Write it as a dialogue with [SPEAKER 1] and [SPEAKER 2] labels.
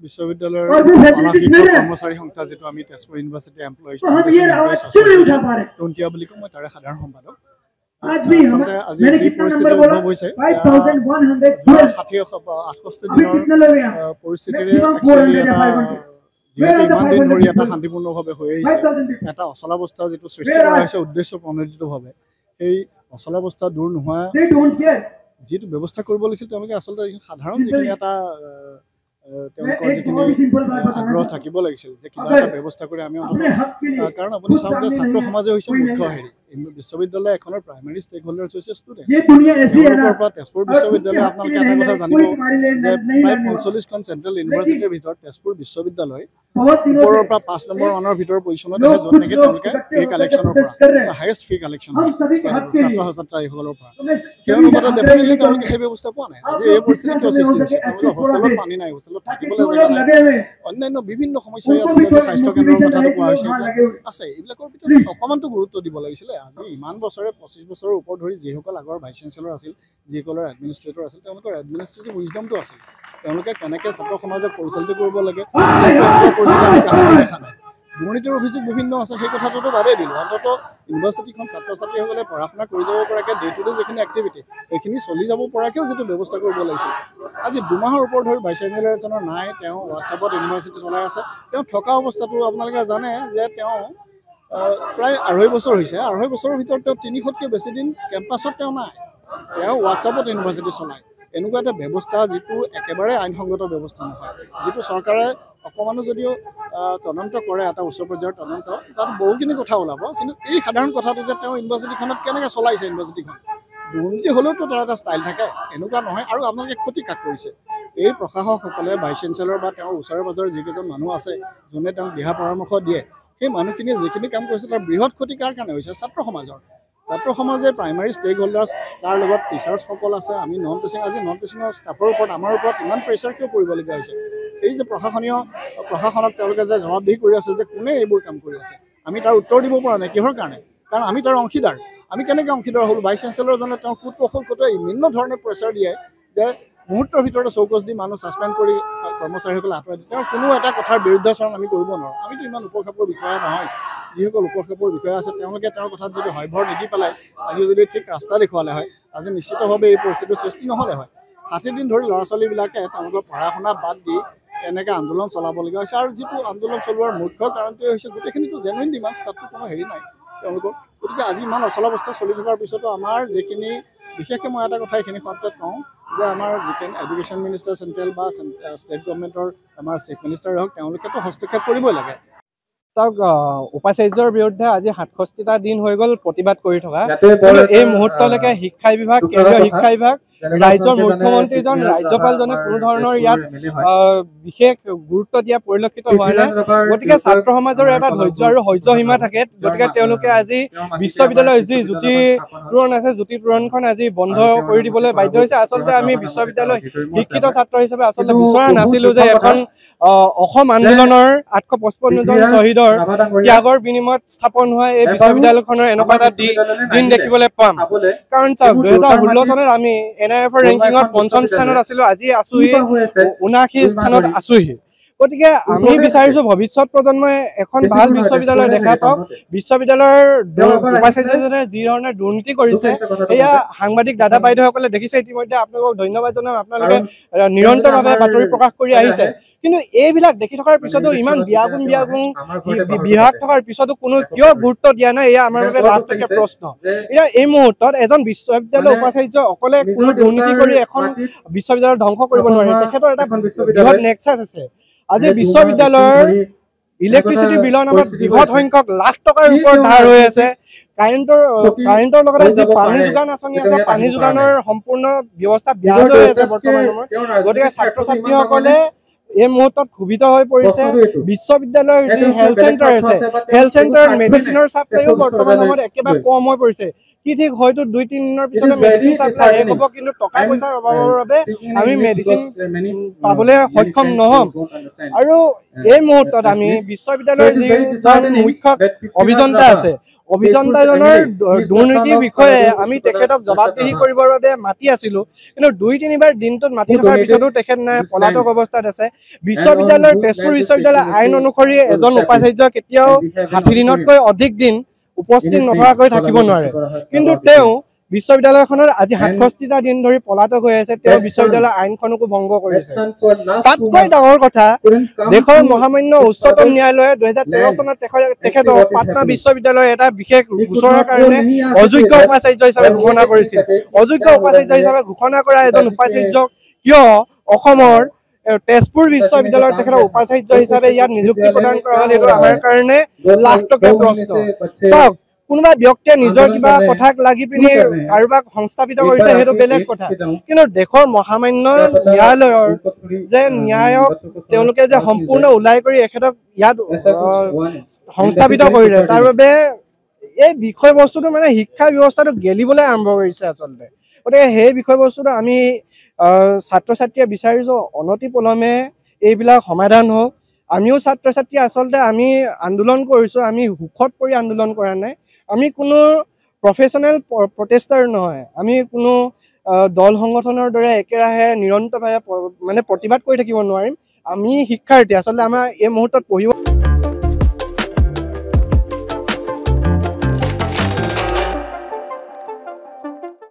[SPEAKER 1] বিশ্ববিদ্যালয়ৰ অনাধিকৃত কৰ্মচাৰী সংস্থা যেটো আমি তেজপুৰ ইউনিভাৰ্চিটি এমপ্লয়িজ টুণ্টিয়া বুলি কওঁ মই তাৰে সাধাৰণ সম্পাদক আজি যি পৰিস্থিতি উদ্ভৱ হৈছে 68 দিনৰ পৰিস্থিতিৰে একচুৱেলি যিহেতু ইমান দিন ধৰি এটা শান্তিপূৰ্ণভাৱে হৈ আহিছে এটা অচলাৱস্থা যিটো সৃষ্টি কৰা হৈছে উদ্দেশ্য প্ৰণোদিতভাৱে সেই অচলাৱস্থা দূৰ নোহোৱা যিটো ব্যৱস্থা কৰিব লাগিছিল তেওঁলোকে আচলতে সাধাৰণ যিখিনি এটা তেওঁলোকৰ যিখিনি আগ্ৰহ থাকিব লাগিছিল যে কিবা এটা ব্যৱস্থা কৰি আমি কাৰণ আপুনি চাওক যে ছাত্ৰ সমাজে হৈছে মুখ্য হেৰি বিশ্ববিদ্যালয় এখনৰ প্ৰাইমেৰী ষ্টেক হোল্ডাৰ্ছ হৈছে ষ্টুডেণ্ট তেওঁলোকৰ পৰা তেজপুৰ বিশ্ববিদ্যালয় আপোনালোকে এটা কথা জানিব যে প্ৰায় ৪৫খন চেণ্ট্ৰেল ইউনিভাৰ্চিটিৰ ভিতৰত তেজপুৰ বিশ্ববিদ্যালয় ওপৰৰ পৰা ৫ নম্বৰ মানৰ ভিতৰৰ পজিশ্যনত আছে য'ত নেকি তেওঁলোকে ফি কালেকশ্যনৰ পৰা হায়েষ্ট ফি কালেকশ্যন ছাত্ৰ ছাত্ৰীসকলৰ পৰা সেই অনুপাতে ডেফিনেটলি তেওঁলোকে সেই ব্যৱস্থা পোৱা নাই আজি এই পৰিস্থিতি কিয় সৃষ্টি হৈছে তেওঁলোকে হোষ্টেলত পানী নাই হোষ্টেলত থাকিবলৈ জেগা নাই অন্যান্য বিভিন্ন সমস্যা স্বাস্থ্য কেন্দ্ৰৰ কথাটো কোৱা হৈছে আছে এইবিলাকৰ ভিতৰত অকণমানটো গুৰুত্ব দিব লাগিছিলে আজি ইমান বছৰে ২৫ বছৰৰ ওপৰ ধৰি যিসকল আগৰ ভাইচ চেঞ্চেলৰ আছিল যিসকলৰ এডমিনিষ্ট্ৰেটৰ আছিল তেওঁলোকৰ এডমিনিষ্ট্ৰেটিভ উইজডমটো আছিল তেওঁলোকে কেনেকৈ ছাত্ৰ সমাজক পৰিচালিত কৰিব লাগে দেখা নাই দুৰ্নীতিৰ অভিযোগ বিভিন্ন আছে সেই কথাটোতো বাদেই দিলোঁ অন্ততঃ ইউনিভাৰ্চিটিখন ছাত্ৰ ছাত্ৰীসকলে পঢ়া শুনা কৰি যাব পৰাকৈ ডে টু ডে যিখিনি এক্টিভিটি সেইখিনি চলি যাব পৰাকৈও যিটো ব্যৱস্থা কৰিব লাগিছিল আজি দুমাহৰ ওপৰত ধৰি ভাইচ চেঞ্চেলৰ এজনৰ নাই তেওঁ হোৱাটছআপত ইউনিভাৰ্চিটি চলাই আছে তেওঁ থকা অৱস্থাটো আপোনালোকে জানে যে তেওঁ প্ৰায় ২.৫ বছৰ হৈছে ২.৫ বছৰৰ ভিতৰত তেওঁ ৩০০তকৈ বেছি দিন কেম্পাছত তেওঁ নাই তেওঁ হোৱাটছআপত ইউনিভাৰ্চিটি চলায় এনেকুৱা এটা ব্যৱস্থা যিটো একেবাৰে আইনসংগত ব্যৱস্থা নহয় যিটো চৰকাৰে অকণমানো যদিও তদন্ত কৰে এটা উচ্চ পৰ্যায়ৰ তদন্ত তাত বহুখিনি কথা ওলাব কিন্তু এই সাধাৰণ কথাটো যে তেওঁ ইউনিভাৰ্চিটিখনত কেনেকৈ চলাইছে ইউনিভাৰ্চিটিখন দুৰ্নীতি হ'লেওতো তাৰ এটা ষ্টাইল থাকে এনেকুৱা নহয় আৰু আপোনালোকে ক্ষতি কাক কৰিছে এই প্ৰশাসকসকলে ভাইচ চেঞ্চেলৰ বা তেওঁৰ ওচৰে পাজৰে যিকেইজন মানুহ আছে যোনে তেওঁক দিহা পৰামৰ্শ দিয়ে সেই মানুহখিনিয়ে যিখিনি কাম কৰিছে তাৰ বৃহৎ ক্ষতি কাৰ কাৰণে হৈছে ছাত্ৰ সমাজে প্ৰাইমাৰী ষ্টেক হোল্ডাৰ্ছ তাৰ লগত টিচাৰ্ছসকল আছে আমি নন টিচিঙৰ ষ্টাফৰ ওপৰত আমাৰ ওপৰত ইমান প্ৰেছাৰ কিয় পৰিবলগীয়া হৈছে এই যে প্ৰশাসনক তেওঁলোকে যে জবাবদিহি কৰি আছে যে কোনে এইবোৰ কাম কৰি আছে আমি তাৰ উত্তৰ দিব পৰা নাই কিহৰ কাৰণে কাৰণ আমি তাৰ অংশীদাৰ আমি কেনেকৈ অংশীদাৰ হ'লোঁ ভাইচ চেঞ্চেলৰজনে তেওঁ কূট কৌশল কটোৱাই বিভিন্ন ধৰণে প্ৰেছাৰ দিয়ে যে মুহূৰ্তৰ ভিতৰতে চৌকছ দি মানুহ ছাছপেণ্ড কৰি কৰ্মচাৰীসকলে আঁতৰাই দিয়ে তেওঁৰ কোনো এটা কথাৰ বিৰুদ্ধাচৰণ আমি কৰিব নোৱাৰোঁ আমিতো ইমান উপখাপৰ বিষয়া নহয় যিসকল উপখাপৰ বিষয়া আছে তেওঁলোকে তেওঁৰ কথাত যদি হয়ভৰ নিদি পেলাই আজি যদি ঠিক ৰাস্তা দেখুৱালে হয় আজি নিশ্চিতভাৱে এই পৰিস্থিতিৰ সৃষ্টি নহ'লে হয় ৬০ দিন ধৰি ল'ৰা ছোৱালীবিলাকে তেওঁলোকৰ পঢ়া শুনা বাদ দি এনেকৈ আন্দোলন চলাবলগীয়া হৈছে আৰু যিটো আন্দোলন চলোৱাৰ মুখ্য কাৰণটোৱে হৈছে গোটেইখিনিতো জেনুইন ডিমাণ্ডছ তাততো কোনো হেৰি নাই তেওঁলোকৰ গতিকে আজি ইমান অচলাৱস্থা চলি থকাৰ পিছতো আমাৰ যিখিনি বিশেষকৈ মই এটা কথা এইখিনি ক্ষেত্ৰত কওঁ যে আমাৰ যিখিনি এডুকেশ্যন মিনিষ্টাৰ চেণ্ট্ৰেল বা ষ্টেট গভৰ্ণমেণ্টৰ আমাৰ চিফ মিনিষ্টাৰ হওক তেওঁলোকেতো হস্তক্ষেপ কৰিবই লাগে
[SPEAKER 2] চাওক উপাচাৰ্যৰ বিৰুদ্ধে আজি ৬৭টা দিন হৈ গ'ল প্ৰতিবাদ কৰি থকা এই মুহূৰ্তলৈকে শিক্ষা বিভাগ কেন্দ্ৰীয় শিক্ষা বিভাগ ৰাজ্যৰ মুখ্যমন্ত্ৰীজন ৰাজ্যপালজনে কোনো ধৰণৰ ইয়াত বিশেষ গুৰুত্ব দিয়া পৰিলক্ষিত হোৱা নাই গতিকে ছাত্ৰ সমাজৰ এটা ধৈৰ্য আৰু সহ্য সীমা থাকে গতিকে তেওঁলোকে আজি বিশ্ববিদ্যালয়ৰ যি জ্যোতি তোৰণ আছে জ্যোতি তোৰণখন আজি বন্ধ কৰি দিবলৈ বাধ্য হৈছে আচলতে আমি বিশ্ববিদ্যালয় শিক্ষিত ছাত্ৰ হিচাপে আচলতে বিচৰা নাছিলোঁ যে এখন অসম আন্দোলনৰ ৮৫৫ জন শ্বহীদৰ ত্যাগৰ বিনিময়ত স্থাপন হোৱা এই বিশ্ববিদ্যালয়খনৰ এনেকুৱা এটা দিন দেখিবলৈ পাম কাৰণ চাওক ২০১৬ চনত আমি NIFৰ ৰেংকিঙত ৫ম স্থানত আছিলোঁ আজি আছোহি ৭৯ স্থানত আছোহি গতিকে আমি বিচাৰিছোঁ ভৱিষ্যত প্ৰজন্মই এখন ভাল বিশ্ববিদ্যালয় দেখা পাওক বিশ্ববিদ্যালয়ৰ উপাচাৰ্যজনে যি ধৰণে দুৰ্নীতি কৰিছে এয়া সাংবাদিক দাদা বাইদেউসকলে দেখিছে ইতিমধ্যে আপোনালোকক ধন্যবাদ জনাম আপোনালোকে নিৰন্তৰভাৱে বাতৰি প্ৰকাশ কৰি আহিছে কিন্তু এইবিলাক দেখি থকাৰ পিছতো ইমান বিয়াগুণ বিভাগ থকাৰ পিছতো কোনো কিয় গুৰুত্ব দিয়া নাই এয়া আমাৰ বাবে লাভটকীয়া প্ৰশ্ন এতিয়া এই মুহূৰ্তত এজন বিশ্ববিদ্যালয় উপাচাৰ্য অকলে কোনো দুৰ্নীতি কৰি এখন বিশ্ববিদ্যালয় ধ্বংস কৰিব নোৱাৰে তেখেতৰ এটা বৃহৎ নেক্সাছ আছে আজি বিশ্ববিদ্যালয়ৰ ইলেক্ট্ৰিচিটি বিলৰ নামত বৃহৎ সংখ্যক লাখ টকাৰ ওপৰত ধাৰ হৈ আছে কাৰেণ্টৰ লগতে যি পানী যোগান আঁচনি আছে পানী যোগানৰ সম্পূৰ্ণ ব্যৱস্থা ব্যাহত হৈ আছে বৰ্তমান সময়ত গতিকে ছাত্ৰ ছাত্ৰীসকলে এই মুহূৰ্তত ক্ষোভিত হৈ পৰিছে বিশ্ববিদ্যালয়ৰ যি হেল্থ চেণ্টাৰ আছে হেল্থ চেণ্টাৰ মেডিচিনৰ ছাপ্লাইও বৰ্তমান সময়ত একেবাৰে কম হৈ পৰিছে কি ঠিক হয়তো ২-৩ দিনৰ পিছতে মেডিচিন ছাপ্লাই শেষ হ'ব কিন্তু টকা পইচাৰ অভাৱৰ বাবে আমি মেডিচিন পাবলৈ সক্ষম নহ'ম আৰু এই মুহূৰ্তত আমি বিশ্ববিদ্যালয়ৰ যিজন মুখ্য অভিযন্তা আছে অভিযন্তাজনৰ দুৰ্নীতিৰ বিষয়ে আমি তেখেতক জবাবদিহি কৰিবৰ বাবে মাতি আছিলো, কিন্তু 2-3বাৰ দিনটোত মাতি থকাৰ পিছতো তেখেত নাই, পলাতক অৱস্থাত আছে। বিশ্ববিদ্যালয়ৰ তেজপুৰ বিশ্ববিদ্যালয়ৰ আইন অনুসৰি এজন উপাচাৰ্য কেতিয়াও 60 দিনতকৈ অধিক দিন উপস্থিত নথকাকৈ থাকিব নোৱাৰে, কিন্তু তেওঁ বিশ্ববিদ্যালয়খনৰ আজি 67টা দিন ধৰি পলাতক হৈ আছে। তেওঁ বিশ্ববিদ্যালয়ৰ আইনখনকো ভংগ কৰিছে। তাতকৈ ডাঙৰ কথা, দেশৰ মহামান্য উচ্চতম ন্যায়ালয়ে 2013 চনত তেখেতক পাটনা বিশ্ববিদ্যালয়ৰ এটা বিশেষ গোচৰৰ কাৰণে অযোগ্য উপাচাৰ্য হিচাপে ঘোষণা কৰিছিল। অযোগ্য উপাচাৰ্য হিচাপে ঘোষণা কৰা এজন উপাচাৰ্যক কিয় অসমৰ তেজপুৰ বিশ্ববিদ্যালয়ত তেখেতক উপাচাৰ্য হিচাপে ইয়াত নিযুক্তি প্ৰদান কৰা হ'ল, এইটো আমাৰ কাৰণে লাখটকীয়া প্ৰশ্ন। চাওক, কোনোবা ব্যক্তিয়ে নিজৰ কিবা কথাক লাগি পিনি কাৰোবাক সংস্থাপিত কৰিছে, সেইটো বেলেগ কথা, কিন্তু দেশৰ মহামান্য ন্যায়ালয়ৰ যে ন্যায়ক তেওঁলোকে যে সম্পূৰ্ণ ওলাই কৰি এখেতক ইয়াত সংস্থাপিত কৰিলে, তাৰ বাবে এই বিষয়বস্তুটো মানে শিক্ষা ব্যৱস্থাটো গেলিবলৈ আৰম্ভ কৰিছে আচলতে। গতিকে সেই বিষয়বস্তুটো আমি ছাত্ৰ ছাত্ৰীয়ে বিচাৰিছোঁ অনতিপলমে এইবিলাক সমাধান হওক। আমিও ছাত্ৰ ছাত্ৰী, আচলতে আমি আন্দোলন কৰিছোঁ, আমি সুখত পৰি আন্দোলন কৰা নাই। আমি কোনো প্ৰফেশ্যনেল প্ৰটেষ্টাৰ নহয়, আমি কোনো দল সংগঠনৰ দৰে একেৰাহে নিৰন্তৰভাৱে মানে প্ৰতিবাদ কৰি থাকিব নোৱাৰিম। আমি শিক্ষাৰ্থী, আচলতে আমাৰ এই মুহূৰ্তত পঢ়িব